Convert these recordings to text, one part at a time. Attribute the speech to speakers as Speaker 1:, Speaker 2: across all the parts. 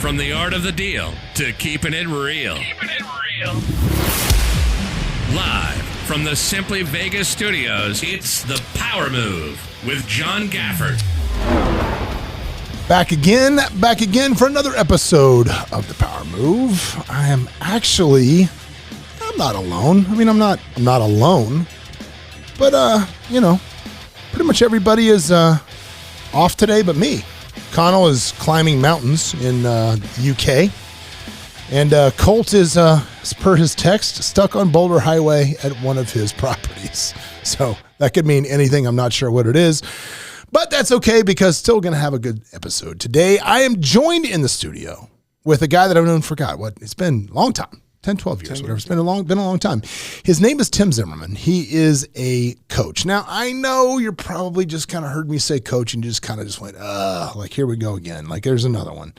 Speaker 1: From the art of the deal to keeping it real. Live from the Simply Vegas studios, it's The Power Move with John Gafford.
Speaker 2: Back again for another episode of The Power Move. I'm not alone. I mean, I'm not alone. But, pretty much everybody is off today but me. Connell is climbing mountains in the UK. And Colt is, as per his text, stuck on Boulder Highway at one of his properties. So that could mean anything. I'm not sure what it is. But that's okay because still going to have a good episode. Today, I am joined in the studio with a guy that I've known for, it's been a long time. 10, 12 years, whatever. It's been a long time. His name is Tim Zimmerman. He is a coach. Now, I know you're probably just kind of heard me say coach and you just went, like, here we go again. Like, there's another one.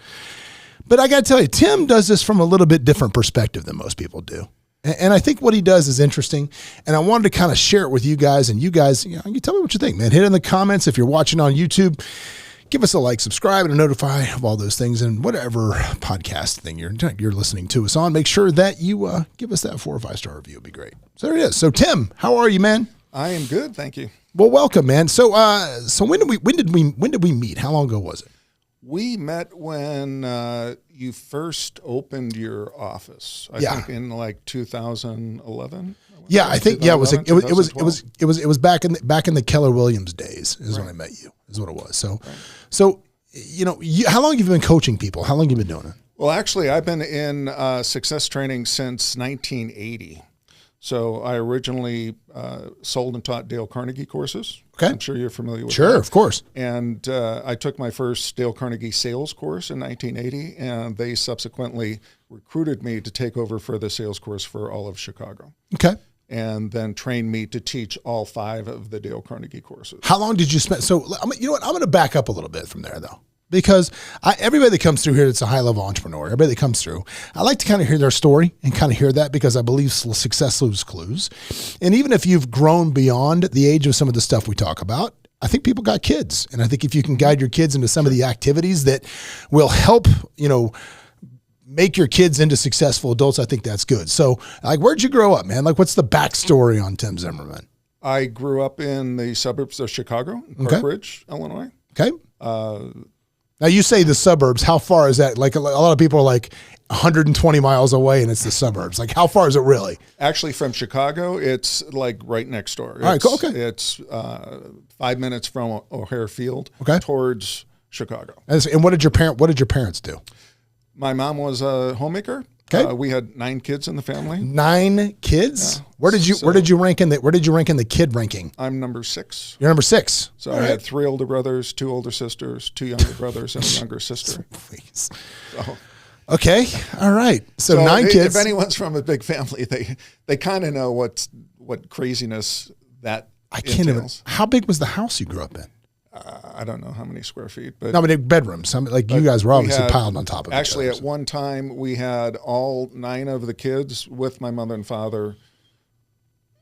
Speaker 2: But I got to tell you, Tim does this from a little bit different perspective than most people do. And I think what he does is interesting. And I wanted to kind of share it with you guys. And you guys, you tell me what you think, man. Hit it in the comments. If you're watching on YouTube, give us a like, subscribe, and a notify of all those things. And whatever podcast thing you're listening to us on, make sure that you give us that 4 or 5 star review. It'd be great. So there it is. So Tim, how are you, man?
Speaker 3: I am good, thank you.
Speaker 2: Well, welcome, man. So when did we meet? How long ago was it?
Speaker 3: We met when you first opened your office. I think in like 2011.
Speaker 2: Yeah, I think it was back in the Keller Williams days is when I met you. Is what it was. So how long have you been coaching people? How long have you been doing it?
Speaker 3: Well, actually, I've been in success training since 1980. So I originally sold and taught Dale Carnegie courses. Okay. I'm sure you're familiar with that.
Speaker 2: Sure, of course.
Speaker 3: And I took my first Dale Carnegie sales course in 1980, and they subsequently recruited me to take over for the sales course for all of Chicago.
Speaker 2: Okay.
Speaker 3: And then trained me to teach all 5 of the Dale Carnegie courses.
Speaker 2: How long did you spend? So, you know what? I'm going to back up a little bit from there, though. Because everybody that comes through here that's a high-level entrepreneur, everybody that comes through, I like to kind of hear their story and kind of hear that because I believe success leaves clues. And even if you've grown beyond the age of some of the stuff we talk about, I think people got kids. And I think if you can guide your kids into some of the activities that will help, make your kids into successful adults, I think that's good. So, like, where'd you grow up, man? Like, what's the backstory on Tim Zimmerman?
Speaker 3: I grew up in the suburbs of Chicago, Park Ridge, Illinois.
Speaker 2: Okay. Now, you say the suburbs. How far is that? Like, a lot of people are like 120 miles away, and it's the suburbs. Like, how far is it really?
Speaker 3: Actually, from Chicago, it's like right next door.
Speaker 2: All right, cool. Okay.
Speaker 3: It's 5 minutes from O'Hare Field towards Chicago.
Speaker 2: And what did your parents do?
Speaker 3: My mom was a homemaker.
Speaker 2: Okay.
Speaker 3: We had 9 kids in the family.
Speaker 2: 9 kids? Yeah. Where did you rank in the kid ranking?
Speaker 3: I'm number 6.
Speaker 2: You're number 6.
Speaker 3: So I had 3 older brothers, 2 older sisters, 2 younger brothers, and a younger sister.
Speaker 2: Please.
Speaker 3: So,
Speaker 2: okay. All right. So 9 kids.
Speaker 3: If anyone's from a big family, they kind of know what craziness that entails.
Speaker 2: How big was the house you grew up in?
Speaker 3: I don't know how many square feet, but
Speaker 2: bedrooms. You guys were obviously piled on top of each other.
Speaker 3: Actually, at one time, we had all 9 of the kids with my mother and father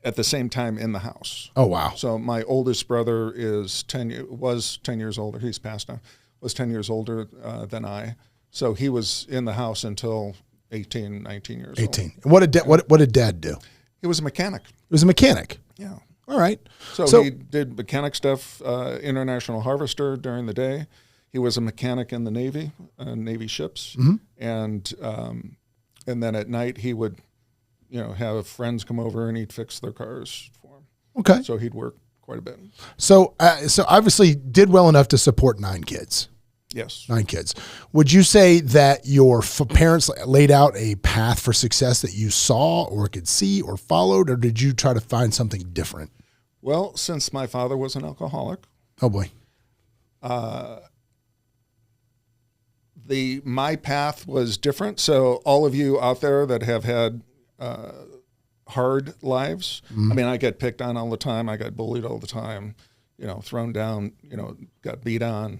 Speaker 3: at the same time in the house.
Speaker 2: Oh, wow.
Speaker 3: So my oldest brother was 10 years older. He's passed now. Was 10 years older than I. So he was in the house until 18, 19 years old. 18.
Speaker 2: And what did Dad do?
Speaker 3: He was a mechanic.
Speaker 2: He was a mechanic?
Speaker 3: Yeah.
Speaker 2: All right.
Speaker 3: So he did mechanic stuff, International Harvester during the day. He was a mechanic in the Navy, Navy ships. Mm-hmm. And then at night he would, have friends come over and he'd fix their cars for him.
Speaker 2: Okay.
Speaker 3: So he'd work quite a bit.
Speaker 2: So obviously did well enough to support 9 kids.
Speaker 3: Yes.
Speaker 2: 9 kids. Would you say that your parents laid out a path for success that you saw or could see or followed, or did you try to find something different?
Speaker 3: Well, since my father was an alcoholic.
Speaker 2: Oh, boy.
Speaker 3: My path was different. So all of you out there that have had hard lives, I mean, I get picked on all the time. I got bullied all the time, thrown down, got beat on.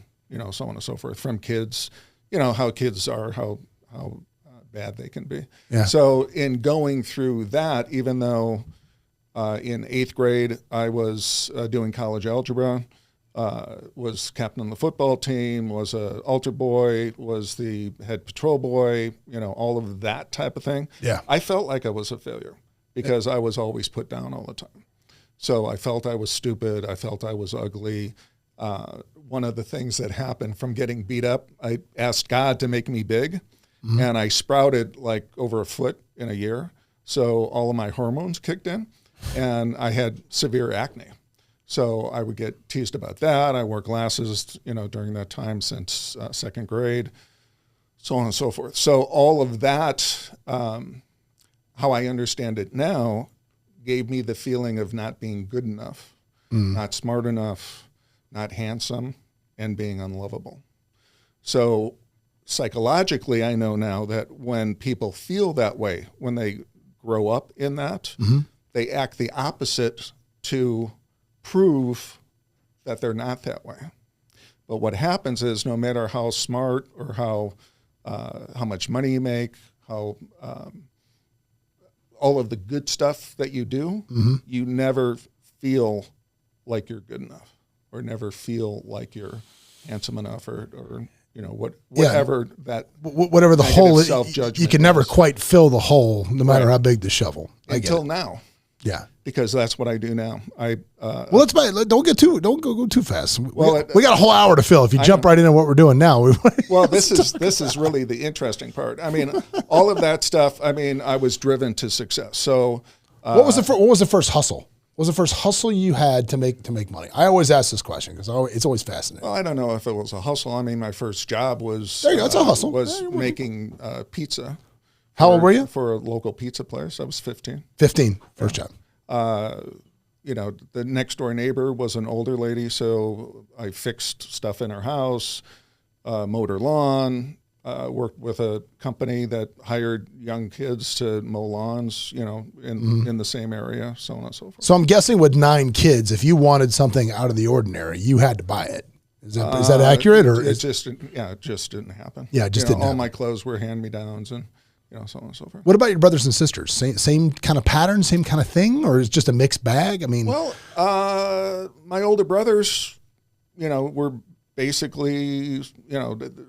Speaker 3: So on and so forth from kids, how kids are, how bad they can be. Yeah. So in going through that, even though in 8th grade I was doing college algebra, was captain of the football team, was a altar boy, was the head patrol boy, all of that type of thing.
Speaker 2: Yeah.
Speaker 3: I felt like I was a failure because I was always put down all the time. So I felt I was stupid. I felt I was ugly. One of the things that happened from getting beat up, I asked God to make me big, and I sprouted like over a foot in a year. So all of my hormones kicked in, and I had severe acne. So I would get teased about that. I wore glasses, during that time since second grade, so on and so forth. So all of that, how I understand it now, gave me the feeling of not being good enough, not smart enough, not handsome, and being unlovable. So psychologically, I know now that when people feel that way, when they grow up in that, they act the opposite to prove that they're not that way. But what happens is no matter how smart or how much money you make, how all of the good stuff that you do, you never feel like you're good enough, or never feel like you're handsome enough, or whatever that
Speaker 2: whatever the hole is,
Speaker 3: self-judgment
Speaker 2: you can never
Speaker 3: is.
Speaker 2: quite fill the hole, no matter how big the shovel.
Speaker 3: Until now.
Speaker 2: Yeah.
Speaker 3: Because that's what I do now.
Speaker 2: Well, let's don't go too fast.
Speaker 3: Well,
Speaker 2: we got a whole hour to fill. If you jump right into what we're doing now,
Speaker 3: well, this is really the interesting part. I mean, all of that stuff. I mean, I was driven to success. So,
Speaker 2: what was the first hustle? What was the first hustle you had to make money? I always ask this question because it's always fascinating.
Speaker 3: Well, I don't know if it was a hustle. I mean, my first job was
Speaker 2: there you go. It's a hustle.
Speaker 3: Was making pizza.
Speaker 2: How old were you?
Speaker 3: For a local pizza place. I was 15.
Speaker 2: 15, first job.
Speaker 3: The next door neighbor was an older lady, so I fixed stuff in her house, mowed her lawn, worked with a company that hired young kids to mow lawns, in the same area, so on and so forth.
Speaker 2: So I'm guessing with 9 kids, if you wanted something out of the ordinary, you had to buy it. Is that accurate? Or
Speaker 3: it just didn't happen.
Speaker 2: Yeah, it just didn't happen.
Speaker 3: All my clothes were hand-me-downs and so on and so forth.
Speaker 2: What about your brothers and sisters? Same kind of pattern, same kind of thing, or is it just a mixed bag? I mean,
Speaker 3: well, my older brothers, were basically,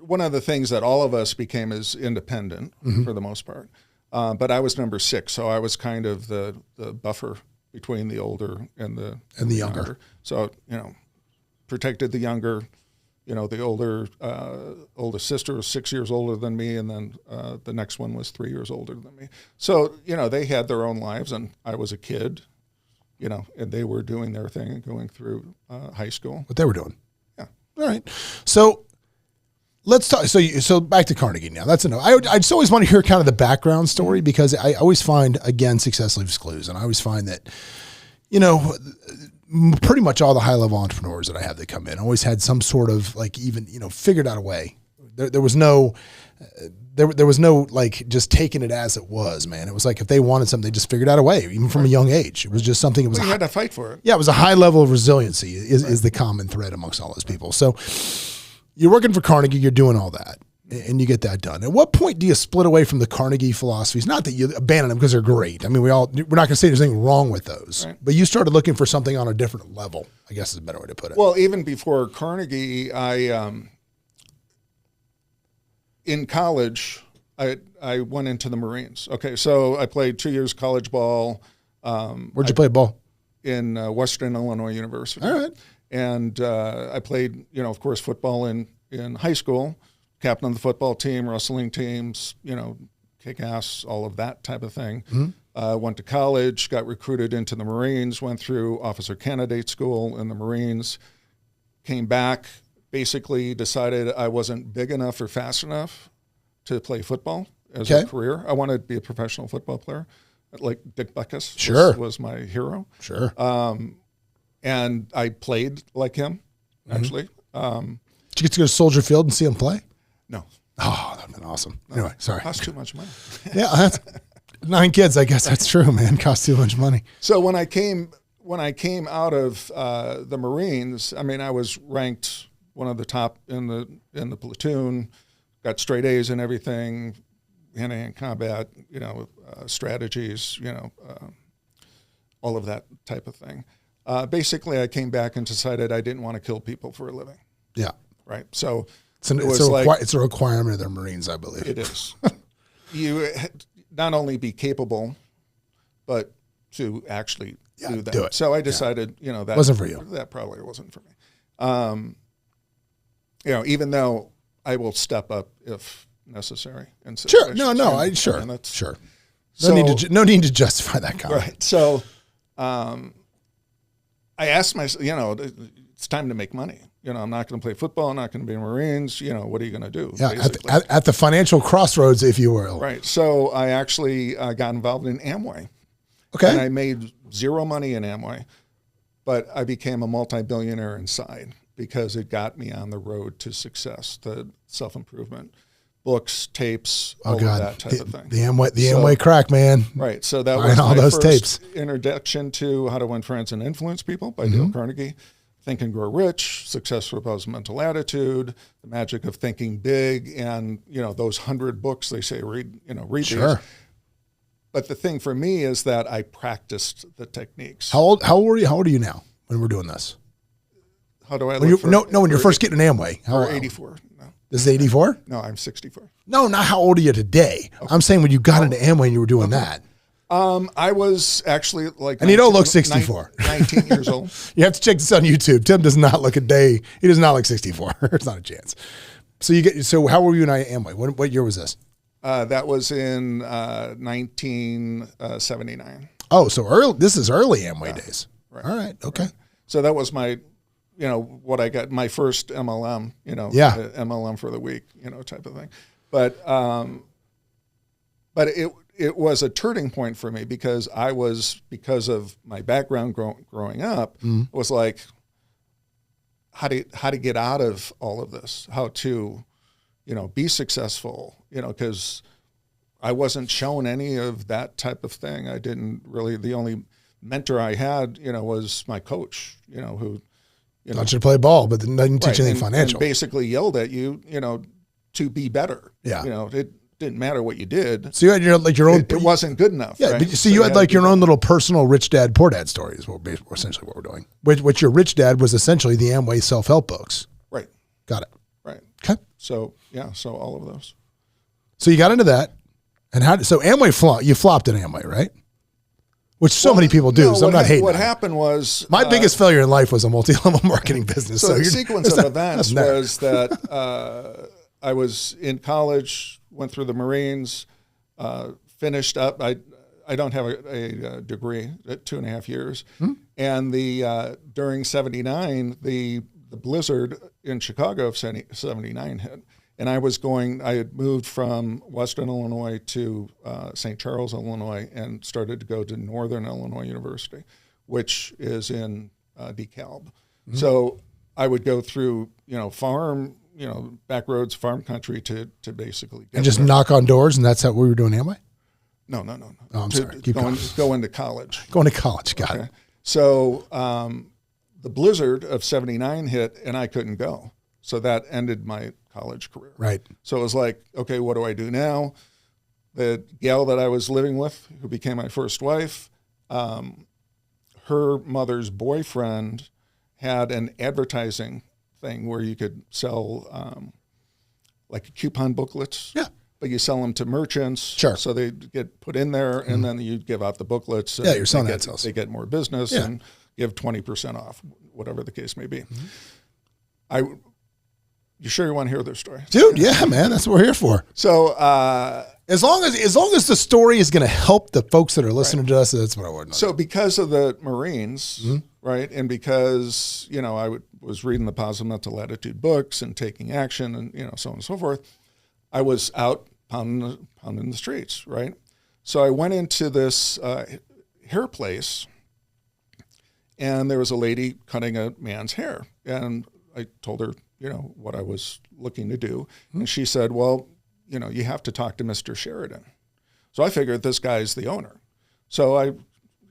Speaker 3: one of the things that all of us became is independent for the most part. But I was number 6, so I was kind of the buffer between the older and the
Speaker 2: younger.
Speaker 3: So protected the younger. The oldest sister was 6 years older than me, and then the next one was 3 years older than me. So, they had their own lives, and I was a kid, and they were doing their thing and going through high school.
Speaker 2: What they were doing.
Speaker 3: Yeah.
Speaker 2: All right. So let's talk. So back to Carnegie now. That's enough. I just always want to hear kind of the background story, because I always find, again, success leaves clues, and I always find that, pretty much all the high-level entrepreneurs that I have that come in always had some sort of figured out a way. There was no like just taking it as it was, man. It was like if they wanted something, they just figured out a way, even from a young age. It was just something.
Speaker 3: You had to fight for it.
Speaker 2: Yeah, it was a high level of resiliency is the common thread amongst all those people. So you're working for Carnegie, you're doing all that, and you get that done. At what point do you split away from the Carnegie philosophies? Not that you abandon them, because they're great. I mean, we're not going to say there's anything wrong with those, right. But you started looking for something on a different level, I guess is a better way to put it.
Speaker 3: Well, even before Carnegie, in college, I went into the Marines. Okay, so I played 2 years college ball.
Speaker 2: Where'd you play ball?
Speaker 3: In Western Illinois University.
Speaker 2: All right.
Speaker 3: And I played, of course, football in high school. Captain of the football team, wrestling teams, kick ass, all of that type of thing. Went to college, got recruited into the Marines, went through officer candidate school in the Marines, came back, basically decided I wasn't big enough or fast enough to play football as a career. I wanted to be a professional football player, like Dick Butkus was my hero.
Speaker 2: Sure.
Speaker 3: And I played like him, actually.
Speaker 2: Did you get to go to Soldier Field and see him play?
Speaker 3: No.
Speaker 2: Oh, that would have been awesome. No. Anyway, sorry.
Speaker 3: Cost too much money.
Speaker 2: Yeah, that's 9 kids. I guess that's true, man. Cost too much money.
Speaker 3: So when I came out of the Marines, I mean, I was ranked one of the top in the platoon, got straight A's and everything, hand-to-hand combat, strategies, all of that type of thing. basically I came back and decided I didn't want to kill people for a living.
Speaker 2: Yeah.
Speaker 3: Right. So
Speaker 2: it's a requirement of the Marines, I believe.
Speaker 3: It is. You not only be capable, but to actually do that.
Speaker 2: Do it.
Speaker 3: So I decided, that
Speaker 2: wasn't for you.
Speaker 3: That probably wasn't for me. Even though I will step up if necessary. And
Speaker 2: sure. No. Sure. Sure. No need to justify that comment.
Speaker 3: Right. So, I asked myself, it's time to make money. I'm not going to play football. I'm not going to be in Marines. What are you going to do?
Speaker 2: Yeah. At the financial crossroads, if you will.
Speaker 3: Right. So I actually got involved in AMWAY.
Speaker 2: Okay.
Speaker 3: And I made zero money in AMWAY, but I became a multi-billionaire inside because it got me on the road to success, the self-improvement books, tapes, all of that type of thing.
Speaker 2: The Amway crack, man.
Speaker 3: Right. So that was
Speaker 2: all
Speaker 3: my
Speaker 2: those
Speaker 3: first
Speaker 2: tapes.
Speaker 3: Introduction to How to Win Friends and Influence People by Dale Carnegie. Think and Grow Rich, Success Repels Mental Attitude, The Magic of Thinking Big, and those 100 books they say read
Speaker 2: Sure.
Speaker 3: these. But the thing for me is that I practiced the techniques.
Speaker 2: How old are you? How old are you now when we're doing this?
Speaker 3: How do I
Speaker 2: when
Speaker 3: look
Speaker 2: when you're first getting an Amway?
Speaker 3: Or 84. No.
Speaker 2: This is 84?
Speaker 3: No, I'm 64.
Speaker 2: No, not how old are you today. Okay. I'm saying when you got into Amway and you were doing that.
Speaker 3: I was actually like...
Speaker 2: And you don't look 64.
Speaker 3: 19 years old.
Speaker 2: You have to check this on YouTube. Tim does not look he does not look 64. There's not a chance. So how were you in Amway? What year was this?
Speaker 3: That was in 1979.
Speaker 2: Oh, so early. This is early Amway days.
Speaker 3: Right.
Speaker 2: All right. Okay.
Speaker 3: Right. So that was my, what I got, my first MLM, MLM for the week, type of thing. But it was a turning point for me because because of my background growing up, was like, how to get out of all of this, how to, be successful, because I wasn't shown any of that type of thing. I didn't really, the only mentor I had, was my coach, who,
Speaker 2: taught you to play ball, but didn't teach anything financial.
Speaker 3: And basically yelled at you, to be better.
Speaker 2: Yeah.
Speaker 3: It didn't matter what you did.
Speaker 2: So you had your own.
Speaker 3: It wasn't good enough.
Speaker 2: Yeah.
Speaker 3: Right?
Speaker 2: But so you had like your own little personal rich dad, poor dad stories. Essentially what we're doing. Which your rich dad was essentially the Amway self-help books.
Speaker 3: Right.
Speaker 2: Got it.
Speaker 3: Right.
Speaker 2: Okay.
Speaker 3: So all of those.
Speaker 2: So you got into that, and Amway you flopped at Amway, right? Which so many people do. So I'm not hating.
Speaker 3: What happened was
Speaker 2: my biggest failure in life was a multi-level marketing business.
Speaker 3: So the sequence of events was that I was in college, went through the Marines, finished up. I don't have a degree at 2.5 years, and during '79 the blizzard in Chicago of '79 hit. And I had moved from Western Illinois to St. Charles, Illinois, and started to go to Northern Illinois University, which is in DeKalb. So I would go through, farm, back roads, farm country to basically get
Speaker 2: and just
Speaker 3: there.
Speaker 2: knock on doors, and that's how we were doing Amway?
Speaker 3: No.
Speaker 2: Oh, I'm sorry. Keep going.
Speaker 3: Go into college.
Speaker 2: Going to college. Got it.
Speaker 3: So the blizzard of '79 hit, and I couldn't go. So that ended my college career.
Speaker 2: Right.
Speaker 3: So it was like, okay, what do I do now? The gal that I was living with, who became my first wife, her mother's boyfriend had an advertising thing where you could sell like coupon booklets.
Speaker 2: Yeah.
Speaker 3: But you sell them to merchants.
Speaker 2: Sure.
Speaker 3: So they get put in there, and then you give out the booklets.
Speaker 2: Yeah, you're selling ad sales.
Speaker 3: They get more business and give 20% off, whatever the case may be. You sure you want to hear their story?
Speaker 2: Dude, yeah, man. That's what we're here for.
Speaker 3: So
Speaker 2: as long as the story is going to help the folks that are listening to us, that's what I want to know.
Speaker 3: So because of the Marines, right, and because, I was reading the Positive Mental Attitude books and taking action and, so on and so forth, I was out pounding the streets, right? So I went into this hair place, and there was a lady cutting a man's hair. And I told her, what I was looking to do. And she said, well, you have to talk to Mr. Sheridan. So I figured this guy's the owner. So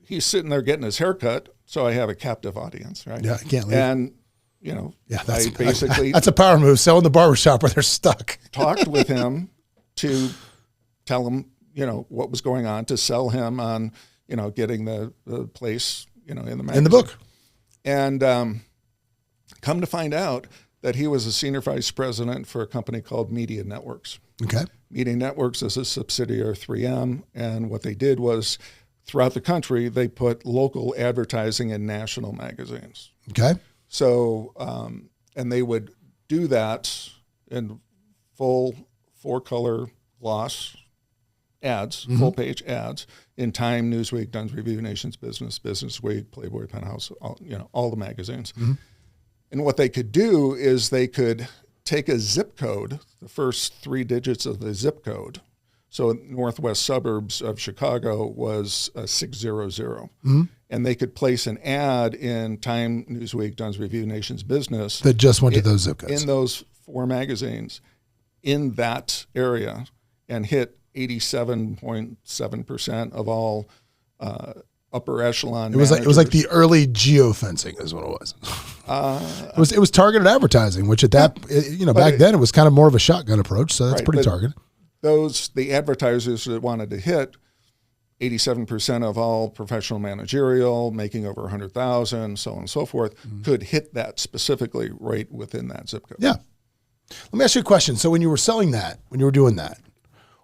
Speaker 3: he's sitting there getting his hair cut. So I have a captive audience, right?
Speaker 2: Yeah, I can't leave.
Speaker 3: And,
Speaker 2: that's
Speaker 3: I basically...
Speaker 2: That's a power move, selling the barbershop where they're stuck.
Speaker 3: Talked with him to tell him, what was going on, to sell him on, getting the place, in the magazine.
Speaker 2: In the book.
Speaker 3: And come to find out that he was a senior vice president for a company called Media Networks.
Speaker 2: Okay.
Speaker 3: Media Networks is a subsidiary of 3M, and what they did was, throughout the country, they put local advertising in national magazines.
Speaker 2: Okay.
Speaker 3: So, and they would do that in full 4-color gloss ads, full-page ads in Time, Newsweek, Dunn's Review, Nation's Business, Business Week, Playboy, Penthouse, all the magazines. And what they could do is they could take a zip code, the first 3 digits of the zip code. So northwest suburbs of Chicago was 600. And they could place an ad in Time, Newsweek, Dunn's Review, Nation's Business.
Speaker 2: That just went to those zip codes.
Speaker 3: In those 4 magazines in that area and hit 87.7% of all upper echelon.
Speaker 2: It was like the early geofencing is what it was. It was targeted advertising, which at that back then it was kind of more of a shotgun approach, so that's pretty targeted.
Speaker 3: The advertisers that wanted to hit 87% of all professional managerial, making over 100,000, so on and so forth, could hit that specifically right within that zip code.
Speaker 2: Yeah. Let me ask you a question. So when you were selling that, when you were doing that,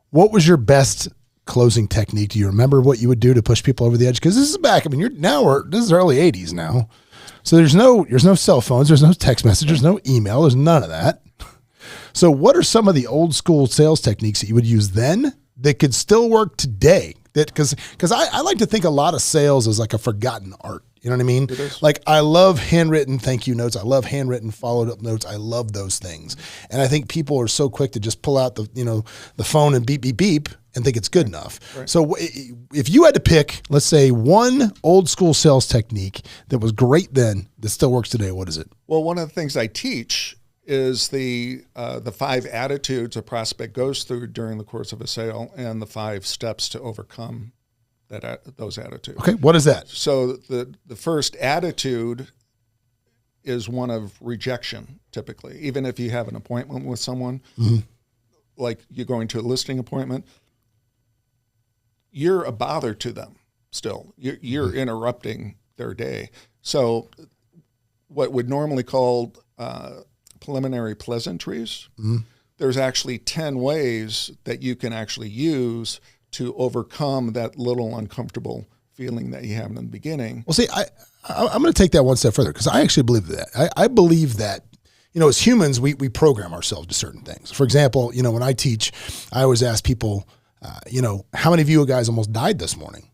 Speaker 2: what was your best closing technique? Do you remember what you would do to push people over the edge? Because this is back. I mean, this is early 80s now. So there's no cell phones, there's no text messages, no email, there's none of that. So what are some of the old school sales techniques that you would use then that could still work today? Because I like to think a lot of sales is like a forgotten art. You know what I mean? Like I love handwritten thank you notes. I love handwritten followed up notes. I love those things. And I think people are so quick to just pull out the phone and beep, beep, beep and think it's good enough. Right. So if you had to pick, let's say, one old school sales technique that was great then that still works today, what is it?
Speaker 3: Well, one of the things I teach is the 5 attitudes a prospect goes through during the course of a sale and the 5 steps to overcome those attitudes.
Speaker 2: Okay, what is that?
Speaker 3: So the first attitude is one of rejection, typically. Even if you have an appointment with someone, like you're going to a listing appointment, you're a bother to them still. You're interrupting their day. So what would normally call preliminary pleasantries, there's actually 10 ways that you can actually use to overcome that little uncomfortable feeling that you have in the beginning.
Speaker 2: Well, see, I'm going to take that one step further because I actually believe that. I believe that, as humans, we program ourselves to certain things. For example, when I teach, I always ask people, how many of you guys almost died this morning?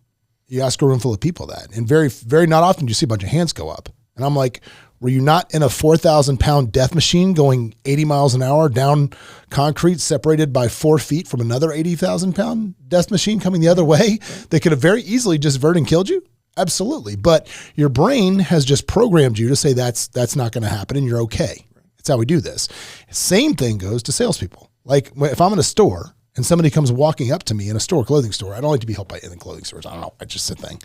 Speaker 2: You ask a room full of people that, and very, very not often do you see a bunch of hands go up. And I'm like, were you not in a 4,000-pound death machine going 80 miles an hour down concrete separated by 4 feet from another 80,000-pound death machine coming the other way that could have very easily just veered and killed you? Absolutely. But your brain has just programmed you to say that's not going to happen and you're okay. That's how we do this. Same thing goes to salespeople. Like if I'm in a store and somebody comes walking up to me in a store, clothing store, I don't like to be helped by in clothing stores. I don't know. It's just a thing.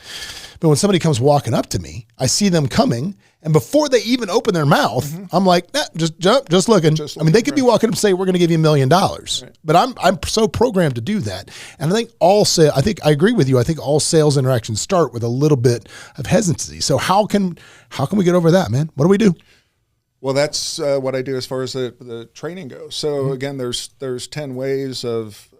Speaker 2: But when somebody comes walking up to me, I see them coming, and before they even open their mouth, I'm like, just jump, just looking. I mean, they could be walking up and say, we're going to give you $1 million. Right. But I'm so programmed to do that. And I think I agree with you. I think all sales interactions start with a little bit of hesitancy. So how can we get over that, man? What do we do?
Speaker 3: Well, that's what I do as far as the training goes. So again, there's 10 ways of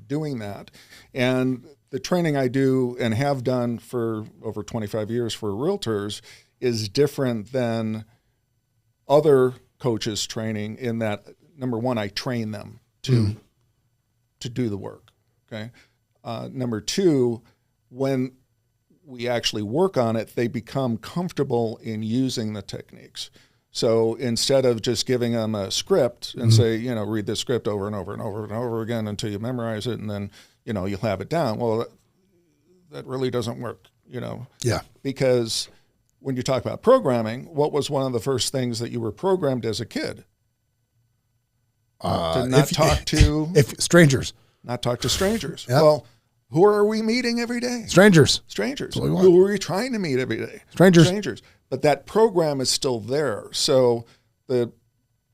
Speaker 3: doing that. And the training I do and have done for over 25 years for realtors is different than other coaches' training in that, number one, I train them to do the work, okay? Number two, when we actually work on it, they become comfortable in using the techniques. So instead of just giving them a script and say, read this script over and over and over and over again until you memorize it and then, you'll have it down. Well, that really doesn't work,
Speaker 2: Yeah.
Speaker 3: Because when you talk about programming, what was one of the first things that you were programmed as a kid? To not talk to
Speaker 2: strangers.
Speaker 3: Not talk to strangers.
Speaker 2: Yep.
Speaker 3: Well, who are we meeting every day?
Speaker 2: Strangers.
Speaker 3: Who are we trying to meet every day? Strangers. But that program is still there. So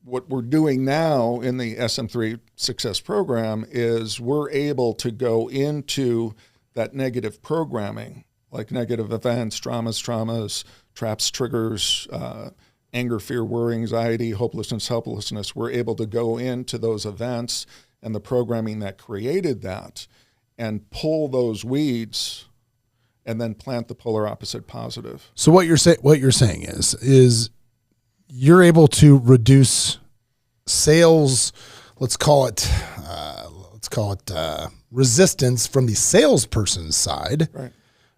Speaker 3: what we're doing now in the SM3 Success Program is we're able to go into that negative programming, like negative events, traumas, traps, triggers, anger, fear, worry, anxiety, hopelessness, helplessness. We're able to go into those events and the programming that created that and pull those weeds and then plant the polar opposite positive.
Speaker 2: So what you're saying is you're able to reduce sales, let's call it resistance from the salesperson's side,
Speaker 3: Right.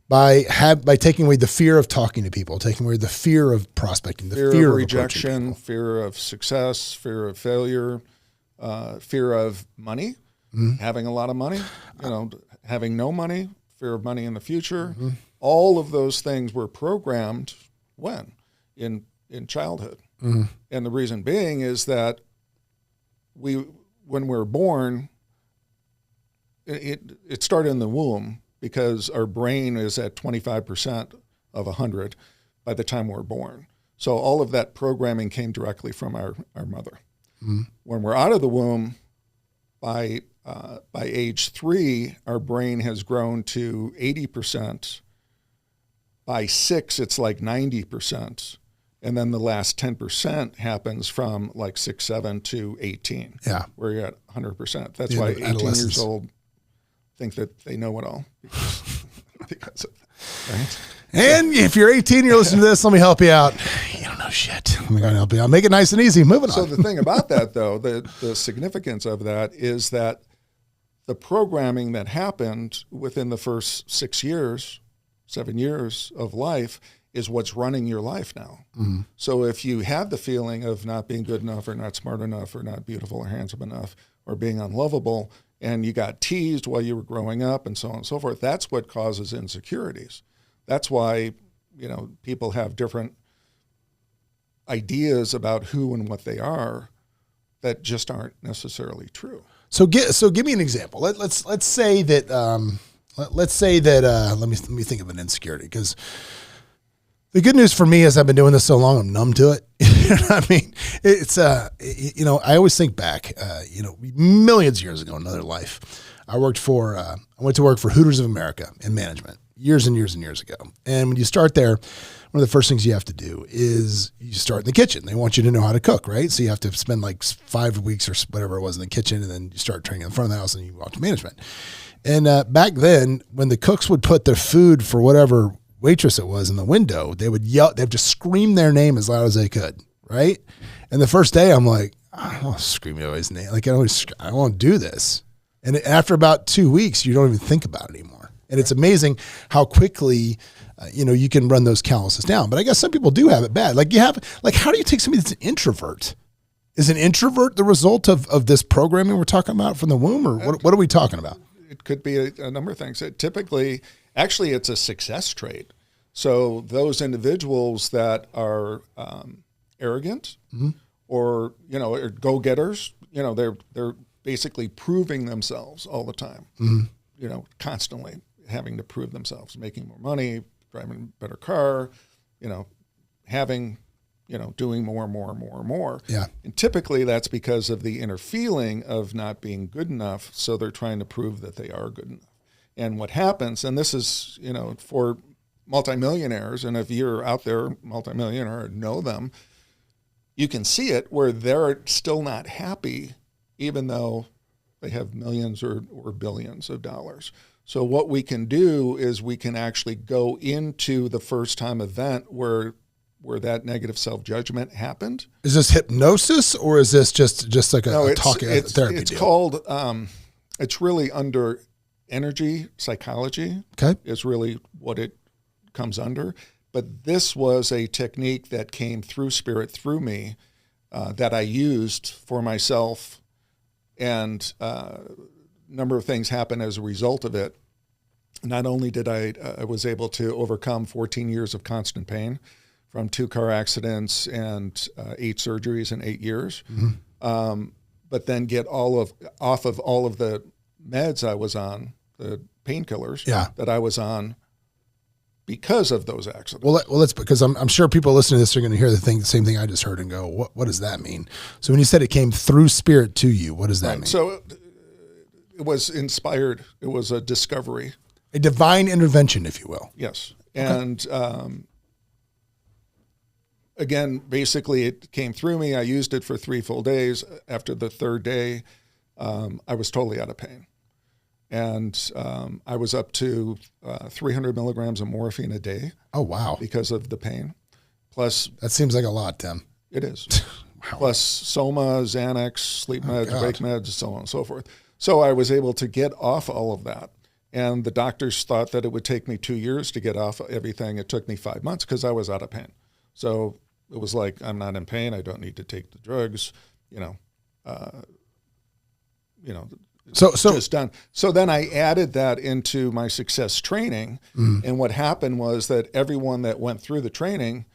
Speaker 2: by taking away the fear of talking to people, taking away the fear of prospecting, the fear
Speaker 3: of
Speaker 2: of
Speaker 3: rejection, fear of success, fear of failure, fear of money, having a lot of money, having no money, fear of money in the future. All of those things were programmed when? In childhood. And the reason being is that when we're born, it started in the womb, because our brain is at 25% of 100 by the time we're born. So all of that programming came directly from our mother. When we're out of the womb, by age 3, our brain has grown to 80%. By 6, it's like 90%. And then the last 10% happens from like 6, 7 to 18.
Speaker 2: Yeah.
Speaker 3: Where you're at 100%. That's why 18 years old think that they know it all. Because of that, right?
Speaker 2: And if you're 18, you're listening to this, let me help you out. You don't know shit. I'm going to help you out. Make it nice and easy. Moving on.
Speaker 3: So the thing about that, though, the significance of that is that the programming that happened within the first 6 years, 7 years of life is what's running your life now. So if you had the feeling of not being good enough or not smart enough or not beautiful or handsome enough or being unlovable, and you got teased while you were growing up and so on and so forth, that's what causes insecurities. That's why, people have different ideas about who and what they are that just aren't necessarily true.
Speaker 2: So give me an example. Let's say that let me think of an insecurity, because the good news for me is I've been doing this so long, I'm numb to it. You know what I mean? It's I always think back, millions of years ago, another life. I went to work for Hooters of America in management years and years and years ago. And when you start there, one of the first things you have to do is you start in the kitchen. They want you to know how to cook, right? So you have to spend like 5 weeks or whatever it was in the kitchen, and then you start training in front of the house and you walk to management. And back then, when the cooks would put their food for whatever waitress it was in the window, they would yell, they'd just scream their name as loud as they could, right? And the first day I'm like, I don't want to scream his name. Like, I won't do this. And after about 2 weeks, you don't even think about it anymore. And it's amazing how quickly, you can run those calluses down. But I guess some people do have it bad. How do you take somebody that's an introvert? Is an introvert the result of this programming we're talking about from the womb, or what are we talking about?
Speaker 3: It could be a number of things. Actually, it's a success trait. So those individuals that are arrogant or are go-getters, they're basically proving themselves all the time. Constantly having to prove themselves, making more money, driving a better car, having, doing more.
Speaker 2: Yeah.
Speaker 3: And typically that's because of the inner feeling of not being good enough. So they're trying to prove that they are good enough. And what happens, and this is, for multimillionaires, and if you're out there, multimillionaire, know them, you can see it where they're still not happy, even though they have millions or billions of dollars. So what we can do is we can actually go into the first time event where that negative self-judgment happened.
Speaker 2: Is this hypnosis, or is this just like a talk therapy
Speaker 3: It's
Speaker 2: deal?
Speaker 3: called, it's really under energy psychology.
Speaker 2: Okay.
Speaker 3: Is really what it comes under. But this was a technique that came through spirit, through me, that I used for myself. And a number of things happened as a result of it. Not only did I was able to overcome 14 years of constant pain from 2 car accidents and 8 surgeries in 8 years, but then get off of all of the meds I was on, the painkillers that I was on, because of those accidents.
Speaker 2: Well, that's because I'm sure people listening to this are going to hear the same thing I just heard and go, what does that mean? So when you said it came through spirit to you, what does that mean?
Speaker 3: So it was inspired. It was a discovery.
Speaker 2: A divine intervention, if you will.
Speaker 3: Yes.
Speaker 2: Okay.
Speaker 3: And again, basically it came through me. I used it for 3 full days. After the 3rd day, I was totally out of pain. And I was up to 300 milligrams of morphine a day.
Speaker 2: Oh, wow.
Speaker 3: Because of the pain. Plus,
Speaker 2: that seems like a lot, Tim.
Speaker 3: It is.
Speaker 2: Wow.
Speaker 3: Plus Soma, Xanax, sleep meds, wake meds, so on and so forth. So I was able to get off all of that. And the doctors thought that it would take me 2 years to get off everything. It took me 5 months because I was out of pain. So it was like, I'm not in pain. I don't need to take the drugs, So just done. So then I added that into my success training. And what happened was that everyone that went through the training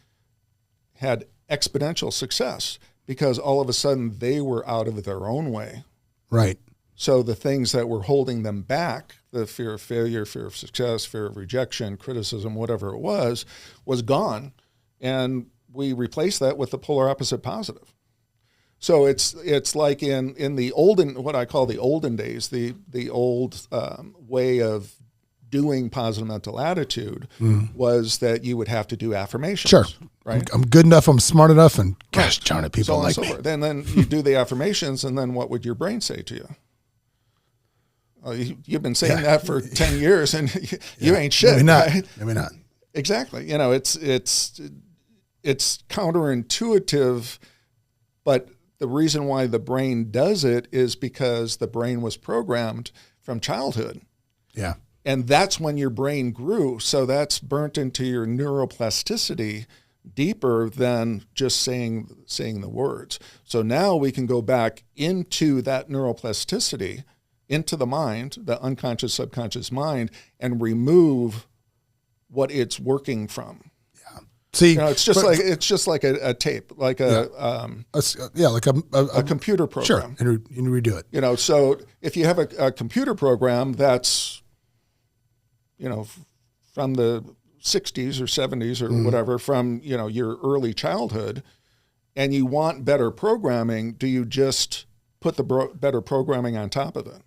Speaker 3: had exponential success because all of a sudden they were out of their own way.
Speaker 2: Right.
Speaker 3: So the things that were holding them back, the fear of failure, fear of success, fear of rejection, criticism, whatever it was gone. And we replaced that with the polar opposite positive. So it's like in the what I call the olden days, the old way of doing positive mental attitude was that you would have to do affirmations.
Speaker 2: Sure.
Speaker 3: Right.
Speaker 2: I'm good enough. I'm smart enough. And gosh, darn it, people like me.
Speaker 3: And then you do the affirmations, and then what would your brain say to you? You've been saying that for 10 years, and you ain't shit.
Speaker 2: Maybe not.
Speaker 3: Right?
Speaker 2: Maybe not.
Speaker 3: Exactly. It's counterintuitive, but the reason why the brain does it is because the brain was programmed from childhood.
Speaker 2: Yeah.
Speaker 3: And that's when your brain grew. So that's burnt into your neuroplasticity deeper than just saying the words. So now we can go back into that neuroplasticity, into the mind, the unconscious, subconscious mind, and remove what it's working from.
Speaker 2: Yeah. See,
Speaker 3: it's just like a tape, like a computer program.
Speaker 2: Sure, and redo it.
Speaker 3: So if you have a computer program that's, from the 60s or 70s or whatever, from, your early childhood, and you want better programming, do you just put the better programming on top of it?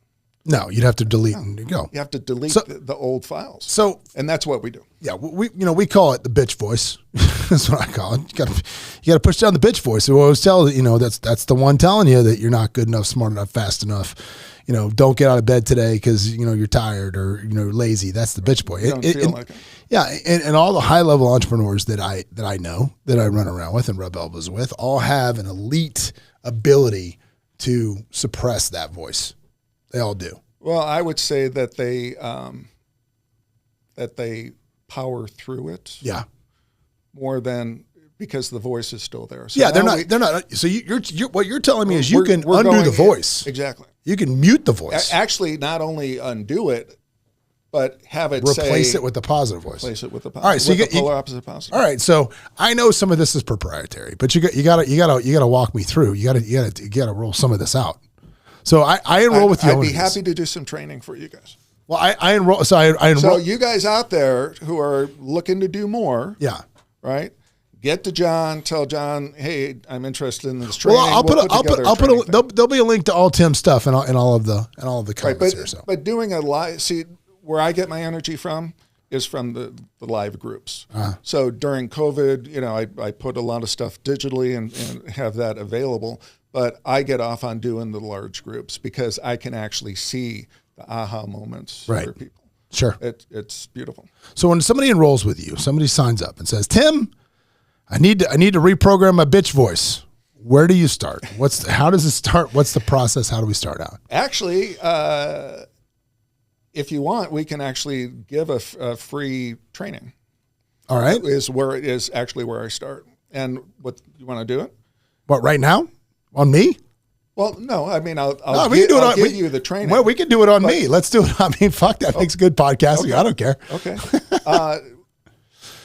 Speaker 2: No, you'd have to delete and go.
Speaker 3: You have to delete the old files. And that's what we do.
Speaker 2: Yeah, we call it the bitch voice. That's what I call it. You got to push down the bitch voice. We always tell that's the one telling you that you're not good enough, smart enough, fast enough. Don't get out of bed today because you're tired or lazy. That's the bitch boy.
Speaker 3: You don't feel like it.
Speaker 2: Yeah, and all the high level entrepreneurs that I know, that I run around with and rub elbows with, all have an elite ability to suppress that voice. They all do.
Speaker 3: Well, I would say that they power through it.
Speaker 2: Yeah.
Speaker 3: More than because the voice is still there. So
Speaker 2: yeah, they're not. So you're what you're telling me is you can undo the voice.
Speaker 3: Exactly.
Speaker 2: You can mute the voice.
Speaker 3: Actually, not only undo it, but have it
Speaker 2: replace it with the positive voice.
Speaker 3: Replace it with the positive.
Speaker 2: All right, so you get
Speaker 3: polar opposite positive.
Speaker 2: All right, so I know some of this is proprietary, but you got to walk me through. You got to roll some of this out. So I enroll with you.
Speaker 3: I'd be happy to do some training for you guys.
Speaker 2: Well, I enroll. So I enroll.
Speaker 3: So you guys out there who are looking to do more,
Speaker 2: yeah,
Speaker 3: right? Get to John. Tell John, hey, I'm interested in this training.
Speaker 2: Well, there'll be a link to all Tim's stuff and all of the comments
Speaker 3: right,
Speaker 2: here. So,
Speaker 3: but doing a live, see where I get my energy from is from the live groups. So during COVID, I put a lot of stuff digitally and have that available. But I get off on doing the large groups because I can actually see the aha moments for people.
Speaker 2: Sure.
Speaker 3: It's beautiful.
Speaker 2: So when somebody enrolls with you, somebody signs up and says, Tim, I need to reprogram my bitch voice. Where do you start? How does it start? What's the process? How do we start out?
Speaker 3: Actually, if you want, we can actually give a free training.
Speaker 2: All right.
Speaker 3: Is actually where I start. And what you want to do it?
Speaker 2: What, right now? On me?
Speaker 3: Well, no. I mean, I'll give you the training.
Speaker 2: Well, we can do it on me. Let's do it. I mean, fuck, that makes good podcasting.
Speaker 3: Okay.
Speaker 2: I don't care.
Speaker 3: Okay.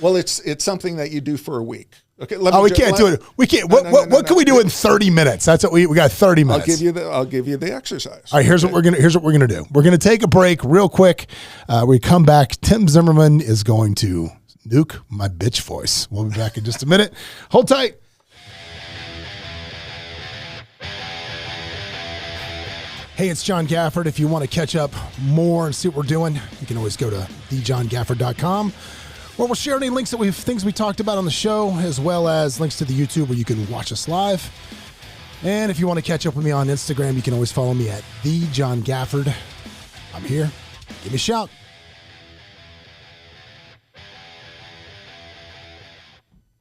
Speaker 3: Well, it's something that you do for a week. Okay.
Speaker 2: We can't do it. We can't. What can we do in 30 minutes? That's what we got. 30 minutes.
Speaker 3: I'll give you the exercise.
Speaker 2: All right. Here's what we're gonna do. We're gonna take a break real quick. We come back. Tim Zimmerman is going to nuke my bitch voice. We'll be back in just a minute. Hold tight. Hey, it's John Gafford. If you want to catch up more and see what we're doing, you can always go to thejohngafford.com, Or we'll share any links that things we talked about on the show, as well as links to the YouTube where you can watch us live. And if you want to catch up with me on Instagram, you can always follow me at @thejohngafford. I'm here. Give me a shout.